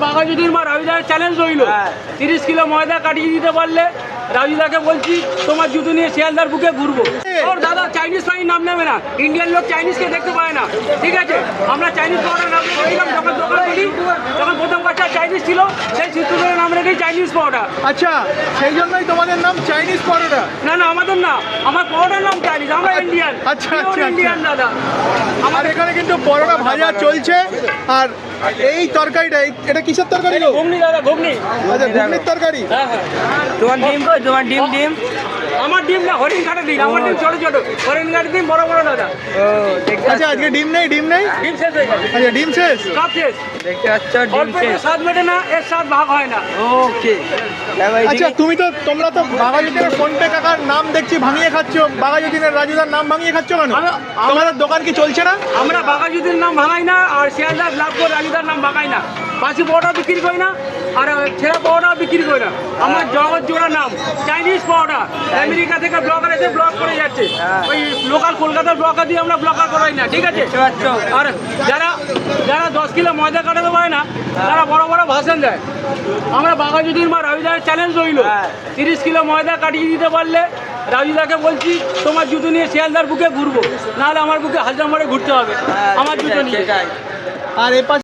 বাঘাযতীন মা রাজুদার চ্যালেঞ্জ রইল, 30 কিলো ময়দা কাটিয়ে দিতে পারলে রাজুদাকে বলছি তোমার জুতো নিয়ে শিয়ালদার বুকে ঘুরবো। ওর দাদা চাইনিজ ফাইন নাম নেবে না, ইন্ডিয়ান লোক চাইনিজকে দেখতে পায় না, ঠিক আছে? আমরা চাইনিজ পাউডার নাম রেখেছিলাম যখন দোকান করি, যখন প্রথম কাজটা চাইনিজ ছিল, সেই চিত্রদের নাম রেখেই চাইনিজ পাউডার। আচ্ছা, সেই জন্যই তোমাদের নাম চাইনিজ পরোটা? না না, আমাদের না, আমার পাউডার নাম চাইনিজ, আমরা ইন্ডিয়ান। আচ্ছা আচ্ছা ইন্ডিয়ান দাদা। আমার এখানে কিন্তু পরোটা ভাজা চলছে। আর এই তরকারিটা, এটা কিসের তরকারি গো? ঘুগনি দাদা, ঘুগনি। আচ্ছা, ঘুগনির তরকারি। হ্যাঁ হ্যাঁ। তোমার ডিম কই? তোমার ডিম ডিম আমার ডিম না, হরিণ কাটা ডিম। আমার ডিম ছোট ছোট, হরিণ কাটা ডিম বড় বড় দাদা। ও দেখতে আচ্ছা, আজকে ডিম নেই? ডিম নেই? ডিম শেষ হয়ে গেছে, আচ্ছা, ডিম শেষ। সব শেষ। দেখতে পাচ্ছ ডিম অল্প শেষ। স্বাদ মেটে না, এর স্বাদ ভাগ হয় না। ওকে আচ্ছা, তোমরা তো বাঘাযতীনের ফোনপে কাকার নাম দেখছি ভাঙিয়ে খাচ্ছ, বাঘাযতীনের রাজুদার নাম ভাঙিয়ে খাচ্ছ কেন? তোমাদের দোকান কি চলছে না? আমরা বাঘাযতীনের নাম ভাঙাই না, আর শিয়ালদার লাভপুর রাজুদার নাম ভাঙাই না। বাসি পাউডার বিক্রি করি না, আর ছেঁড়া পাউডার বিক্রি করি না। আমার জগৎ জোড়া নাম চাইনিজ পাউডার। আমেরিকা থেকে ব্লগার এসে ব্লগ করে যাচ্ছে, ওই লোকাল কলকাতার ব্লগার দিয়ে আমরা ব্লগার করাই না, ঠিক আছে? দেখতে পাচ্ছ আর যারা যারা 10 কিলো ময়দা কাটাতে পারে না, তারা বড় বড় ভাষণ দেয়। আমরা বাঘাযতীন মা রাজুদার চ্যালেঞ্জ রইল, 30 কিলো ময়দা কাটিয়ে দিতে পারলে রাজুদাকে বলছি তোমার জুতো নিয়ে শিয়ালদার বুকে ঘুরবো, নাহলে আমার বুকে হাজার মারে ঘুরতে হবে আমার জুতো নিয়ে। সেটাই। আর এ পাশে